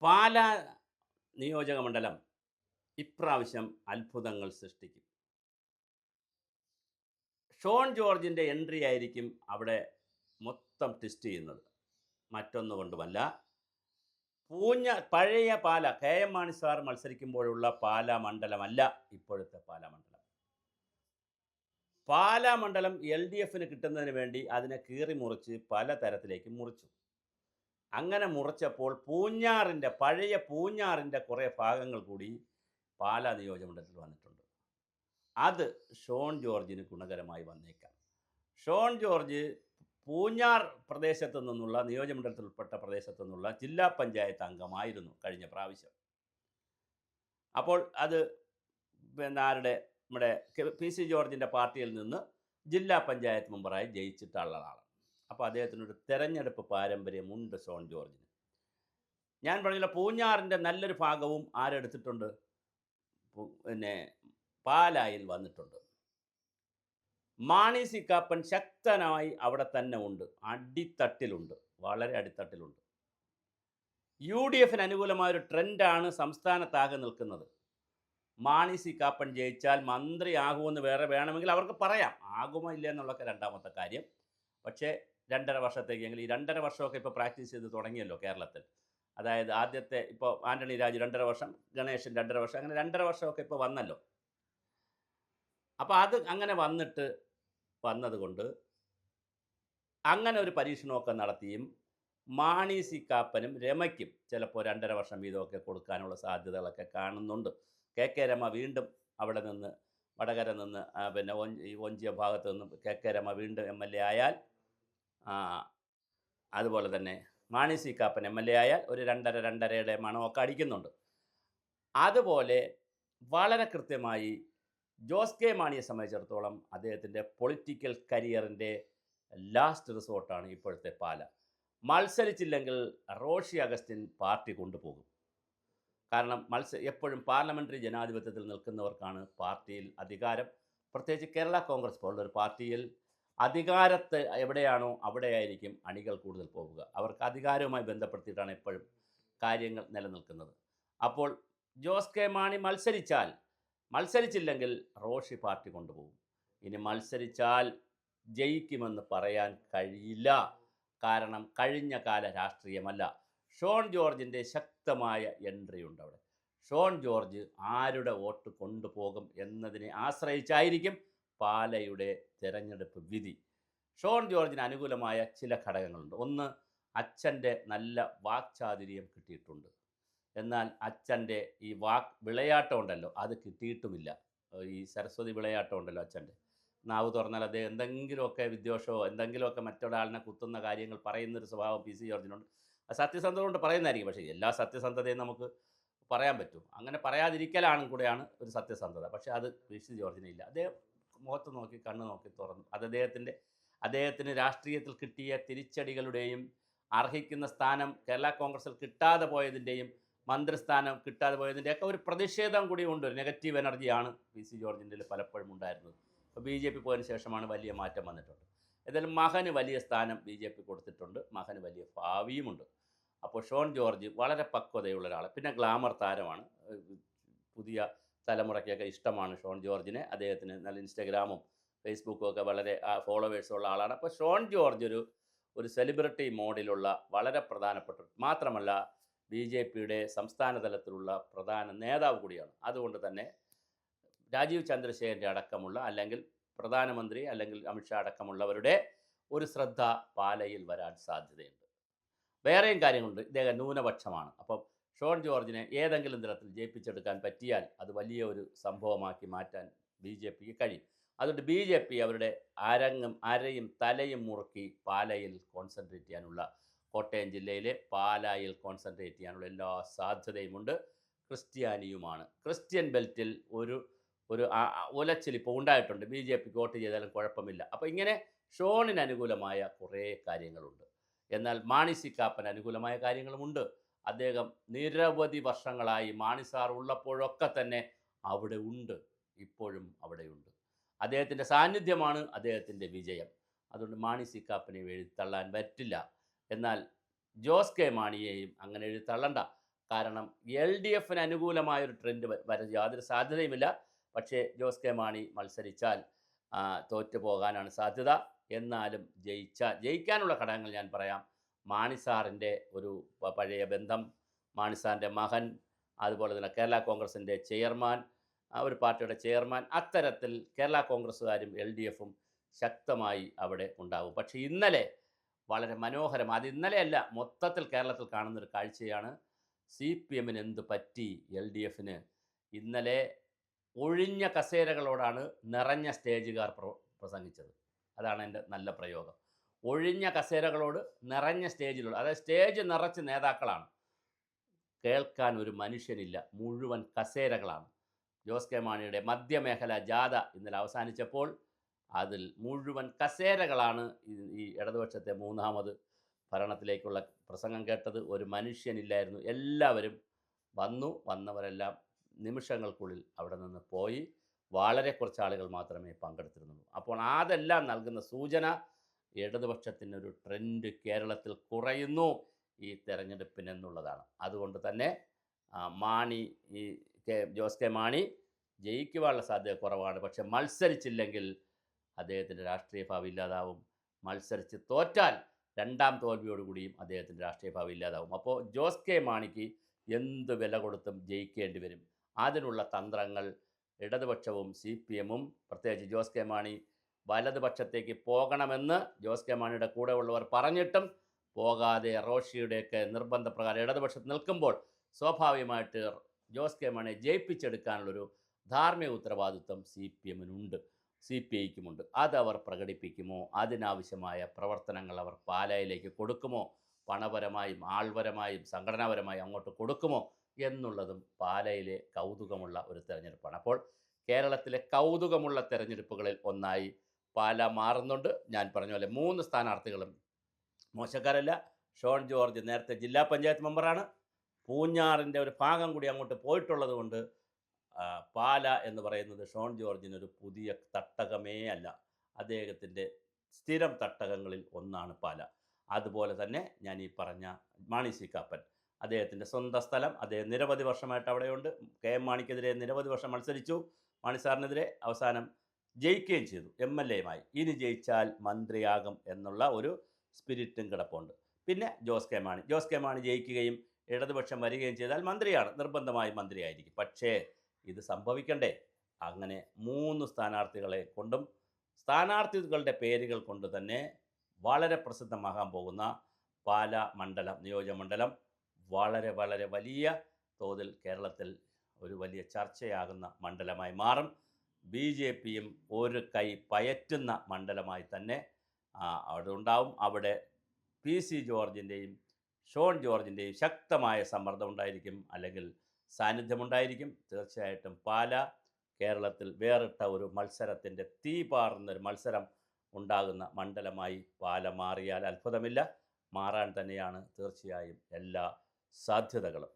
പാലാ നിയോജകമണ്ഡലം ഇപ്രാവശ്യം അത്ഭുതങ്ങൾ സൃഷ്ടിക്കും. ഷോൺ ജോർജിൻ്റെ എൻട്രി ആയിരിക്കും അവിടെ മൊത്തം ട്വിസ്റ്റ് ചെയ്യുന്നത്. മറ്റൊന്നുകൊണ്ടുമല്ല, പഴയ കെ എം മാണി സാർ മത്സരിക്കുമ്പോഴുള്ള പാലാ മണ്ഡലമല്ല ഇപ്പോഴത്തെ പാലാ മണ്ഡലം. പാലാ മണ്ഡലം എൽ ഡി എഫിന് കിട്ടുന്നതിന് വേണ്ടി അതിനെ കീറി മുറിച്ച് പല തരത്തിലേക്ക് മുറിച്ചു. അങ്ങനെ മുറിച്ചപ്പോൾ പഴയ പൂഞ്ഞാറിൻ്റെ കുറേ ഭാഗങ്ങൾ കൂടി പാലാ നിയോജകമണ്ഡലത്തിൽ വന്നിട്ടുണ്ട്. അത് ഷോൺ ജോർജിന് ഗുണകരമായി വന്നേക്കാം. ഷോൺ ജോർജ് പൂഞ്ഞാർ പ്രദേശത്തു നിന്നുള്ള നിയോജകമണ്ഡലത്തിൽ ഉൾപ്പെട്ട പ്രദേശത്തു നിന്നുള്ള ജില്ലാ പഞ്ചായത്ത് അംഗമായിരുന്നു കഴിഞ്ഞ പ്രാവശ്യം. അപ്പോൾ അത് നമ്മുടെ പി സി ജോർജിൻ്റെ പാർട്ടിയിൽ നിന്ന് ജില്ലാ പഞ്ചായത്ത് മെമ്പറായി ജയിച്ചിട്ടുള്ള ആളാണ്. അപ്പോൾ അദ്ദേഹത്തിനൊരു തെരഞ്ഞെടുപ്പ് പാരമ്പര്യമുണ്ട് ഷോൺ ജോർജിന്. ഞാൻ പറഞ്ഞില്ല, പൂഞ്ഞാറിൻ്റെ നല്ലൊരു ഭാഗവും ആരെടുത്തിട്ടുണ്ട്, പാലായിൽ വന്നിട്ടുണ്ട്. മാണി സി കാപ്പൻ ശക്തനായി അവിടെ തന്നെ ഉണ്ട്, അടിത്തട്ടിലുണ്ട്, വളരെ അടിത്തട്ടിലുണ്ട്. യു ഡി എഫിന് അനുകൂലമായൊരു ട്രെൻഡാണ് സംസ്ഥാനത്താകെ നിൽക്കുന്നത്. മാണി സി കാപ്പൻ ജയിച്ചാൽ മന്ത്രി ആകുമെന്ന് വേണമെങ്കിൽ അവർക്ക് പറയാം. ആകുമോ ഇല്ല എന്നുള്ളതൊക്കെ രണ്ടാമത്തെ കാര്യം. പക്ഷേ 2.5 വർഷത്തേക്കെങ്കിലും, ഈ 2.5 വർഷമൊക്കെ ഇപ്പോൾ പ്രാക്ടീസ് ചെയ്ത് തുടങ്ങിയല്ലോ കേരളത്തിൽ. അതായത് ആദ്യത്തെ ഇപ്പോൾ ആൻ്റണി രാജു 2.5 വർഷം, ഗണേശൻ 2.5 വർഷം, അങ്ങനെ 2.5 വർഷമൊക്കെ ഇപ്പോൾ വന്നല്ലോ. അപ്പോൾ അത് അങ്ങനെ വന്നതുകൊണ്ട് അങ്ങനെ ഒരു പരീക്ഷണമൊക്കെ നടത്തിയും മാണി സി കാപ്പനും രമയ്ക്കും ചിലപ്പോൾ 2.5 വർഷം വീതമൊക്കെ കൊടുക്കാനുള്ള സാധ്യതകളൊക്കെ കാണുന്നുണ്ട്. കെ രമ വീണ്ടും അവിടെ നിന്ന് വടകര നിന്ന് ഈ ഒഞ്ചിയ ഭാഗത്ത് നിന്ന് രമ വീണ്ടും MLA ആയാൽ, അതുപോലെ തന്നെ മാണി സി കാപ്പൻ MLA ആയാൽ ഒരു 2.5-2.5യുടെ മണമൊക്കെ അടിക്കുന്നുണ്ട്. അതുപോലെ വളരെ കൃത്യമായി ജോസ് കെ മാണിയെ സംബന്ധിച്ചിടത്തോളം അദ്ദേഹത്തിൻ്റെ പൊളിറ്റിക്കൽ കരിയറിൻ്റെ ലാസ്റ്റ് റിസോർട്ടാണ് ഇപ്പോഴത്തെ പാല. മത്സരിച്ചില്ലെങ്കിൽ റോഷി അഗസ്റ്റിൻ പാർട്ടി കൊണ്ടുപോകും. കാരണം എപ്പോഴും പാർലമെൻ്ററി ജനാധിപത്യത്തിൽ നിൽക്കുന്നവർക്കാണ് പാർട്ടിയിൽ അധികാരം. പ്രത്യേകിച്ച് കേരള കോൺഗ്രസ് പോലുള്ളൊരു പാർട്ടിയിൽ അധികാരത്തെ എവിടെയാണോ അവിടെയായിരിക്കും അണികൾ കൂടുതൽ പോവുക. അവർക്ക് അധികാരവുമായി ബന്ധപ്പെടുത്തിയിട്ടാണ് എപ്പോഴും കാര്യങ്ങൾ നിലനിൽക്കുന്നത്. അപ്പോൾ ജോസ് കെ മാണി മത്സരിച്ചില്ലെങ്കിൽ റോഷി പാർട്ടി കൊണ്ടുപോകും. ഇനി മത്സരിച്ചാൽ ജയിക്കുമെന്ന് പറയാൻ കഴിയില്ല. കാരണം കഴിഞ്ഞ കാല രാഷ്ട്രീയമല്ല. ഷോൺ ജോർജിൻ്റെ ശക്തമായ എൻട്രി ഉണ്ട് അവിടെ. ഷോൺ ജോർജ് ആരുടെ വോട്ട് കൊണ്ടുപോകും എന്നതിനെ ആശ്രയിച്ചായിരിക്കും പാലയുടെ തെരഞ്ഞെടുപ്പ് വിധി. ഷോൺ ജോർജിന് അനുകൂലമായ ചില ഘടകങ്ങളുണ്ട്. ഒന്ന്, അച്ഛൻ്റെ നല്ല വാക്ചാതുര്യം കിട്ടിയിട്ടുണ്ട്. എന്നാൽ അച്ഛൻ്റെ ഈ വിളയാട്ടം ഉണ്ടല്ലോ, അത് കിട്ടിയിട്ടുമില്ല. ഈ സരസ്വതി വിളയാട്ടം ഉണ്ടല്ലോ, അച്ഛൻ്റെ നാവ് തുറന്നാൽ അദ്ദേഹം എന്തെങ്കിലുമൊക്കെ വിദ്വേഷമോ എന്തെങ്കിലുമൊക്കെ മറ്റൊരാളിനെ കുത്തുന്ന കാര്യങ്ങൾ പറയുന്നൊരു സ്വഭാവം പി സി ജോർജിനുണ്ട്. സത്യസന്ധത കൊണ്ട് പറയുന്നതായിരിക്കും. പക്ഷേ എല്ലാ സത്യസന്ധതയും നമുക്ക് പറയാൻ പറ്റും. അങ്ങനെ പറയാതിരിക്കലാണ് കൂടെയാണ് ഒരു സത്യസന്ധത. പക്ഷേ അത് പി സി ജോർജിനില്ല. അദ്ദേഹം മുഖത്ത് നോക്കി കണ്ണ് നോക്കി തുറന്നു. അത് അദ്ദേഹത്തിന് രാഷ്ട്രീയത്തിൽ കിട്ടിയ തിരിച്ചടികളുടെയും അർഹിക്കുന്ന സ്ഥാനം കേരള കോൺഗ്രസിൽ കിട്ടാതെ പോയതിൻ്റെയും മന്ത്രിസ്ഥാനം കിട്ടാതെ പോയതിൻ്റെയൊക്കെ ഒരു പ്രതിഷേധം കൂടി ഉണ്ട്. ഒരു നെഗറ്റീവ് എനർജിയാണ് പി സി ജോർജിൻ്റെ പലപ്പോഴും ഉണ്ടായിരുന്നത്. ഇപ്പോൾ BJP പോയതിന് ശേഷമാണ് വലിയ മാറ്റം വന്നിട്ടുണ്ട്. ഏതായാലും മകന് വലിയ സ്ഥാനം BJP കൊടുത്തിട്ടുണ്ട്. മകന് വലിയ ഭാവിയുമുണ്ട്. അപ്പോൾ ഷോൺ ജോർജ് വളരെ പക്വതയുള്ള ഒരാൾ. പിന്നെ ഗ്ലാമർ താരമാണ്. പുതിയ തലമുറയ്ക്കൊക്കെ ഇഷ്ടമാണ് ഷോൺ ജോർജിനെ. അദ്ദേഹത്തിന് നല്ല ഇൻസ്റ്റഗ്രാമും ഫേസ്ബുക്കും ഒക്കെ വളരെ ഫോളോവേഴ്സുള്ള ആളാണ്. അപ്പോൾ ഷോൺ ജോർജ് ഒരു സെലിബ്രിറ്റി മോഡിലുള്ള വളരെ പ്രധാനപ്പെട്ട, മാത്രമല്ല BJPയുടെ സംസ്ഥാന തലത്തിലുള്ള പ്രധാന നേതാവ് കൂടിയാണ്. അതുകൊണ്ട് തന്നെ രാജീവ് ചന്ദ്രശേഖരൻ്റെ അടക്കമുള്ള, അല്ലെങ്കിൽ പ്രധാനമന്ത്രി അല്ലെങ്കിൽ അമിത്ഷാ അടക്കമുള്ളവരുടെ ഒരു ശ്രദ്ധ പാലയിൽ വരാൻ സാധ്യതയുണ്ട്. വേറെയും കാര്യങ്ങളുണ്ട്. ഇദ്ദേഹം ന്യൂനപക്ഷമാണ്. അപ്പം ഷോൺ ജോർജിനെ ഏതെങ്കിലും തരത്തിൽ ജയിപ്പിച്ചെടുക്കാൻ പറ്റിയാൽ അത് വലിയ ഒരു സംഭവമാക്കി മാറ്റാൻ BJPക്ക് കഴിയും. അതുകൊണ്ട് BJP അവരുടെ അരയും തലയും മുറുക്കി പാലയിൽ കോൺസെൻട്രേറ്റ് ചെയ്യാനുള്ള, കോട്ടയം ജില്ലയിലെ പാലായിൽ കോൺസെൻട്രേറ്റ് ചെയ്യാനുള്ള എല്ലാ സാധ്യതയുമുണ്ട്. ക്രിസ്ത്യാനിയുമാണ്. ക്രിസ്ത്യൻ ബെൽറ്റിൽ ഒരു ഉലച്ചിലിപ്പോൾ ഉണ്ടായിട്ടുണ്ട്. BJPക്ക് വോട്ട് ചെയ്താലും കുഴപ്പമില്ല. അപ്പോൾ ഇങ്ങനെ ഷോണിന് അനുകൂലമായ കുറേ കാര്യങ്ങളുണ്ട്. എന്നാൽ മാണി സി കാപ്പന് അനുകൂലമായ കാര്യങ്ങളുമുണ്ട്. അദ്ദേഹം നിരവധി വർഷങ്ങളായി മാണി സാർ ഉള്ളപ്പോഴൊക്കെ തന്നെ അവിടെ ഉണ്ട്, ഇപ്പോഴും അവിടെയുണ്ട്. അദ്ദേഹത്തിൻ്റെ സാന്നിധ്യമാണ് അദ്ദേഹത്തിൻ്റെ വിജയം. അതുകൊണ്ട് മാണി സി കാപ്പനെ എഴുതിത്തള്ളാൻ പറ്റില്ല. എന്നാൽ ജോസ് കെ മാണിയെയും അങ്ങനെ എഴുതിത്തള്ളണ്ട. കാരണം LDFന് അനുകൂലമായൊരു ട്രെൻഡ് വരാൻ യാതൊരു സാധ്യതയുമില്ല. പക്ഷേ ജോസ് കെ മാണി മത്സരിച്ചാൽ തോറ്റു പോകാനാണ് സാധ്യത. എന്നാലും ജയിക്കാനുള്ള ഘടകങ്ങൾ ഞാൻ പറയാം. മാണി സാറിൻ്റെ ഒരു പഴയ ബന്ധം, മാണി സാറിൻ്റെ മകൻ, അതുപോലെ തന്നെ കേരള കോൺഗ്രസിൻ്റെ ചെയർമാൻ, ഒരു പാർട്ടിയുടെ ചെയർമാൻ, അത്തരത്തിൽ കേരള കോൺഗ്രസ്സുകാരും LDFും ശക്തമായി അവിടെ ഉണ്ടാകും. പക്ഷേ ഇന്നലെ വളരെ മനോഹരം, അത് ഇന്നലെയല്ല, മൊത്തത്തിൽ കേരളത്തിൽ കാണുന്നൊരു കാഴ്ചയാണ്. CPMന് എന്ത് പറ്റി? LDFന് ഇന്നലെ ഒഴിഞ്ഞ കസേരകളോടാണ് നിറഞ്ഞ സ്റ്റേജുകാർ പ്രസംഗിച്ചത്. അതാണ് എൻ്റെ നല്ല പ്രയോഗം. ഒഴിഞ്ഞ കസേരകളോട് നിറഞ്ഞ സ്റ്റേജിലുള്ള, അതായത് സ്റ്റേജ് നിറച്ച് നേതാക്കളാണ്, കേൾക്കാൻ ഒരു മനുഷ്യനില്ല, മുഴുവൻ കസേരകളാണ്. ജോസ് കെ മാണിയുടെ മധ്യമേഖല ജാഥ ഇന്നലെ അവസാനിച്ചപ്പോൾ അതിൽ മുഴുവൻ കസേരകളാണ്. ഈ ഇടതുപക്ഷത്തെ മൂന്നാമത് ഭരണത്തിലേക്കുള്ള പ്രസംഗം കേട്ടത്. ഒരു മനുഷ്യനില്ലായിരുന്നു. എല്ലാവരും വന്നവരെല്ലാം നിമിഷങ്ങൾക്കുള്ളിൽ അവിടെ നിന്ന് പോയി. വളരെ കുറച്ച് ആളുകൾ മാത്രമേ പങ്കെടുത്തിരുന്നുള്ളൂ. അപ്പോൾ അതെല്ലാം നൽകുന്ന സൂചന ഇടതുപക്ഷത്തിനൊരു ട്രെൻഡ് കേരളത്തിൽ കുറയുന്നു ഈ തെരഞ്ഞെടുപ്പിനെന്നുള്ളതാണ്. അതുകൊണ്ട് തന്നെ ജോസ് കെ മാണി ജയിക്കുവാനുള്ള സാധ്യത കുറവാണ്. പക്ഷെ മത്സരിച്ചില്ലെങ്കിൽ അദ്ദേഹത്തിൻ്റെ രാഷ്ട്രീയ ഭാവി ഇല്ലാതാവും. മത്സരിച്ച് തോറ്റാൽ രണ്ടാം തോൽവിയോടുകൂടിയും അദ്ദേഹത്തിൻ്റെ രാഷ്ട്രീയ ഭാവി ഇല്ലാതാവും. അപ്പോൾ ജോസ് കെ മാണിക്ക് എന്ത് വില കൊടുത്തും ജയിക്കേണ്ടി വരും. അതിനുള്ള തന്ത്രങ്ങൾ ഇടതുപക്ഷവും CPMും, പ്രത്യേകിച്ച് ജോസ് കെ മാണി വലതുപക്ഷത്തേക്ക് പോകണമെന്ന് ജോസ് കെ മാണിയുടെ കൂടെ ഉള്ളവർ പറഞ്ഞിട്ടും പോകാതെ റോഷിയുടെയൊക്കെ നിർബന്ധപ്രകാരം ഇടതുപക്ഷത്ത് നിൽക്കുമ്പോൾ സ്വാഭാവികമായിട്ട് ജോസ് കെ മാണിയെ ജയിപ്പിച്ചെടുക്കാനുള്ളൊരു ധാർമ്മിക ഉത്തരവാദിത്വം CPMനുണ്ട്, CPIക്കുമുണ്ട്. അതവർ പ്രകടിപ്പിക്കുമോ? അതിനാവശ്യമായ പ്രവർത്തനങ്ങൾ അവർ പാലായിലേക്ക് കൊടുക്കുമോ? പണപരമായും ആൾപരമായും സംഘടനാപരമായും അങ്ങോട്ട് കൊടുക്കുമോ എന്നുള്ളതും പാലയിലെ കൗതുകമുള്ള ഒരു തെരഞ്ഞെടുപ്പാണ്. അപ്പോൾ കേരളത്തിലെ കൗതുകമുള്ള തെരഞ്ഞെടുപ്പുകളിൽ ഒന്നായി പാല മാറുന്നുണ്ട്. ഞാൻ പറഞ്ഞ പോലെ 3 സ്ഥാനാർത്ഥികളും മോശക്കാരല്ല. ഷോൺ ജോർജ് നേരത്തെ ജില്ലാ പഞ്ചായത്ത് മെമ്പറാണ്. പൂഞ്ഞാറിൻ്റെ ഒരു ഭാഗം കൂടി അങ്ങോട്ട് പോയിട്ടുള്ളത് കൊണ്ട് പാല എന്ന് പറയുന്നത് ഷോൺ ജോർജിനൊരു പുതിയ തട്ടകമേ അല്ല. അദ്ദേഹത്തിൻ്റെ സ്ഥിരം തട്ടകങ്ങളിൽ ഒന്നാണ് പാല. അതുപോലെ തന്നെ ഞാൻ ഈ പറഞ്ഞ മാണി സി കാപ്പൻ, അദ്ദേഹത്തിൻ്റെ സ്വന്തം സ്ഥലം. അദ്ദേഹം നിരവധി വർഷമായിട്ട് അവിടെയുണ്ട്. KM മാണിക്കെതിരെ നിരവധി വർഷം മത്സരിച്ചു. മാണി സാറിനെതിരെ അവസാനം ജയിക്കുകയും ചെയ്തു, MLAയുമായി. ഇനി ജയിച്ചാൽ മന്ത്രിയാകും എന്നുള്ള ഒരു സ്പിരിറ്റും കിടപ്പുണ്ട്. പിന്നെ ജോസ് കെ മാണി ജയിക്കുകയും ഇടതുപക്ഷം വരികയും ചെയ്താൽ മന്ത്രിയാണ്, നിർബന്ധമായി മന്ത്രിയായിരിക്കും. പക്ഷേ ഇത് സംഭവിക്കണ്ടേ? അങ്ങനെ 3 സ്ഥാനാർത്ഥികളെ കൊണ്ടും സ്ഥാനാർത്ഥികളുടെ പേരുകൾ കൊണ്ട് തന്നെ വളരെ പ്രസിദ്ധമാകാൻ പോകുന്ന പാല നിയോജകമണ്ഡലം വളരെ വളരെ വലിയ തോതിൽ കേരളത്തിൽ ഒരു വലിയ ചർച്ചയാകുന്ന മണ്ഡലമായി മാറും. BJPയും ഒരു കൈ പയറ്റുന്ന മണ്ഡലമായി തന്നെ അവിടെ ഉണ്ടാവും. അവിടെ PC ജോർജിൻ്റെയും ഷോൺ ജോർജിൻ്റെയും ശക്തമായ സമ്മർദ്ദം ഉണ്ടായിരിക്കും, അല്ലെങ്കിൽ സാന്നിധ്യമുണ്ടായിരിക്കും. തീർച്ചയായിട്ടും പാല കേരളത്തിൽ വേറിട്ട ഒരു മത്സരത്തിൻ്റെ തീ പാറുന്നൊരു മത്സരം ഉണ്ടാകുന്ന മണ്ഡലമായി പാല മാറിയാൽ അത്ഭുതമില്ല. മാറാൻ തന്നെയാണ് തീർച്ചയായും എല്ലാ സാധ്യതകളും.